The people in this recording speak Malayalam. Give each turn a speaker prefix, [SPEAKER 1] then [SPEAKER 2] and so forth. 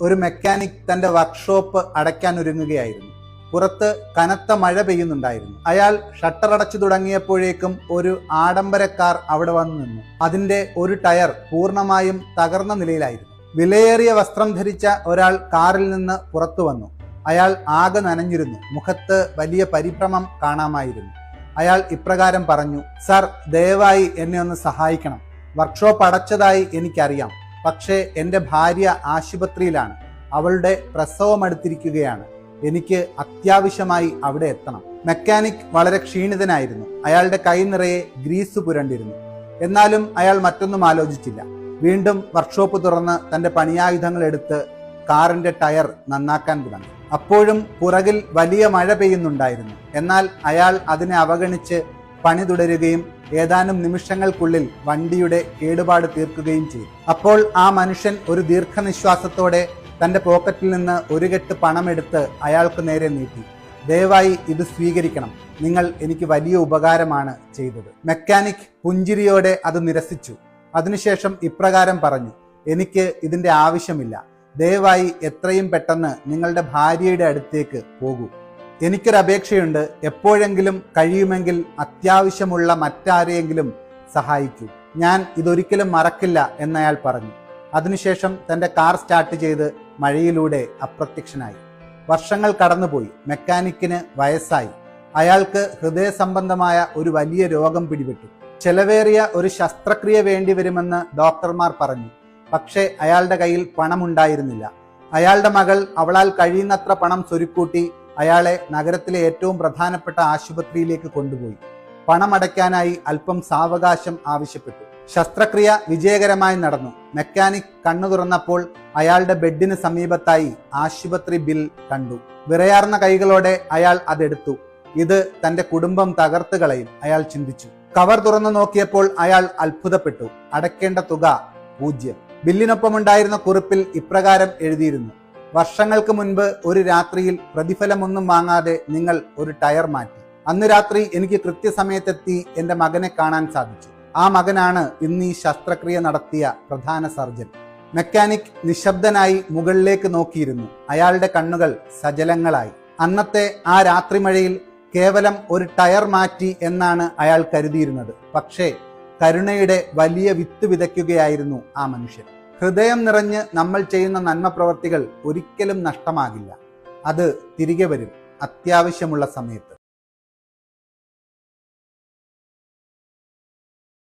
[SPEAKER 1] ഒരു മെക്കാനിക് തന്റെ വർക്ക്ഷോപ്പ് അടയ്ക്കാൻ ഒരുങ്ങുകയായിരുന്നു. പുറത്ത് കനത്ത മഴ പെയ്യുന്നുണ്ടായിരുന്നു. അയാൾ ഷട്ടർ അടച്ചു തുടങ്ങിയപ്പോഴേക്കും ഒരു ആഡംബര കാർ അവിടെ വന്നു നിന്നു. അതിന്റെ ഒരു ടയർ പൂർണ്ണമായും തകർന്ന നിലയിലായിരുന്നു. വിലയേറിയ വസ്ത്രം ധരിച്ച ഒരാൾ കാറിൽ നിന്ന് പുറത്തു വന്നു. അയാൾ ആകെ നനഞ്ഞിരുന്നു. മുഖത്ത് വലിയ പരിഭ്രമം കാണാമായിരുന്നു. അയാൾ ഇപ്രകാരം പറഞ്ഞു: "സർ, ദയവായി എന്നെ ഒന്ന് സഹായിക്കണം. വർക്ക്ഷോപ്പ് അടച്ചതായി എനിക്കറിയാം. പക്ഷേ എൻ്റെ ഭാര്യ ആശുപത്രിയിലാണ്. അവളുടെ പ്രസവം അടുത്തിരിക്കുകയാണ്. എനിക്ക് അത്യാവശ്യമായി അവിടെ എത്തണം." മെക്കാനിക് വളരെ ക്ഷീണിതനായിരുന്നു. അയാളുടെ കൈ നിറയെ ഗ്രീസ് പുരണ്ടിരുന്നു. എന്നാലും അയാൾ മറ്റൊന്നും ആലോചിച്ചില്ല. വീണ്ടും വർക്ക്ഷോപ്പ് തുറന്ന് തന്റെ പണിയായുധങ്ങൾ എടുത്ത് കാറിന്റെ ടയർ നന്നാക്കാൻ തുടങ്ങി. അപ്പോഴും പുറകിൽ വലിയ മഴ പെയ്യുന്നുണ്ടായിരുന്നു. എന്നാൽ അയാൾ അതിനെ അവഗണിച്ച് പണി തുടരുകയും ഏതാനും നിമിഷങ്ങൾക്കുള്ളിൽ വണ്ടിയുടെ കേടുപാട് തീർക്കുകയും ചെയ്തു. അപ്പോൾ ആ മനുഷ്യൻ ഒരു ദീർഘനിശ്വാസത്തോടെ തന്റെ പോക്കറ്റിൽ നിന്ന് ഒരു കെട്ട് പണമെടുത്ത് അയാൾക്ക് നേരെ നീട്ടി. "ദയവായി ഇത് സ്വീകരിക്കണം. നിങ്ങൾ എനിക്ക് വലിയ ഉപകാരമാണ് ചെയ്തത്." മെക്കാനിക് പുഞ്ചിരിയോടെ അത് നിരസിച്ചു. അതിനുശേഷം ഇപ്രകാരം പറഞ്ഞു: "എനിക്ക് ഇതിന്റെ ആവശ്യമില്ല. ദയവായി എത്രയും പെട്ടെന്ന് നിങ്ങളുടെ ഭാര്യയുടെ അടുത്തേക്ക് പോകൂ. എനിക്കൊരപേക്ഷയുണ്ട്. എപ്പോഴെങ്കിലും കഴിയുമെങ്കിൽ അത്യാവശ്യമുള്ള മറ്റാരെയെങ്കിലും സഹായിക്കൂ. ഞാൻ ഇതൊരിക്കലും മറക്കില്ല" എന്നയാൾ പറഞ്ഞു. അതിനുശേഷം തന്റെ കാർ സ്റ്റാർട്ട് ചെയ്ത് മഴയിലൂടെ അപ്രത്യക്ഷനായി. വർഷങ്ങൾ കടന്നുപോയി. മെക്കാനിക്കിന് വയസ്സായി. അയാൾക്ക് ഹൃദയ സംബന്ധമായ ഒരു വലിയ രോഗം പിടിപെട്ടു. ചെലവേറിയ ഒരു ശസ്ത്രക്രിയ വേണ്ടിവരുമെന്ന് ഡോക്ടർമാർ പറഞ്ഞു. പക്ഷേ അയാളുടെ കയ്യിൽ പണമുണ്ടായിരുന്നില്ല. അയാളുടെ മകൾ അവളാൽ കഴിയുന്നത്ര പണം സ്വരുക്കൂട്ടി അയാളെ നഗരത്തിലെ ഏറ്റവും പ്രധാനപ്പെട്ട ആശുപത്രിയിലേക്ക് കൊണ്ടുപോയി. പണമടയ്ക്കാനായി അല്പം സാവകാശം ആവശ്യപ്പെട്ടു. ശസ്ത്രക്രിയ വിജയകരമായി നടന്നു. മെക്കാനിക് കണ്ണു തുറന്നപ്പോൾ അയാളുടെ ബെഡിന് സമീപത്തായി ആശുപത്രി ബിൽ കണ്ടു. വിറയാർന്ന കൈകളോടെ അയാൾ അതെടുത്തു. ഇത് തന്റെ കുടുംബം തകർത്ത് കളയും, അയാൾ ചിന്തിച്ചു. കവർ തുറന്നു നോക്കിയപ്പോൾ അയാൾ അത്ഭുതപ്പെട്ടു. അടയ്ക്കേണ്ട തുക 0. ബില്ലിനൊപ്പമുണ്ടായിരുന്ന കുറിപ്പിൽ ഇപ്രകാരം എഴുതിയിരുന്നു: "വർഷങ്ങൾക്ക് മുൻപ് ഒരു രാത്രിയിൽ പ്രതിഫലമൊന്നും വാങ്ങാതെ നിങ്ങൾ ഒരു ടയർ മാറ്റി. അന്ന് രാത്രി എനിക്ക് കൃത്യസമയത്തെത്തി എൻ്റെ മകനെ കാണാൻ സാധിച്ചു. ആ മകനാണ് ഇന്ന് ഈ ശസ്ത്രക്രിയ നടത്തിയ പ്രധാന സർജൻ." മെക്കാനിക് നിശബ്ദനായി മുകളിലേക്ക് നോക്കിയിരുന്നു. അയാളുടെ കണ്ണുകൾ സജലങ്ങളായി. അന്നത്തെ ആ രാത്രിമഴയിൽ കേവലം ഒരു ടയർ മാറ്റി എന്നാണ് അയാൾ കരുതിയിരുന്നത്. പക്ഷേ കരുണയുടെ വലിയ വിത്ത് വിതയ്ക്കുകയായിരുന്നു ആ മനുഷ്യൻ. ഹൃദയം നിറഞ്ഞ് നമ്മൾ ചെയ്യുന്ന നന്മ പ്രവർത്തികൾ ഒരിക്കലും നഷ്ടമാകില്ല. അത് തിരികെ വരും, അത്യാവശ്യമുള്ള സമയത്ത്.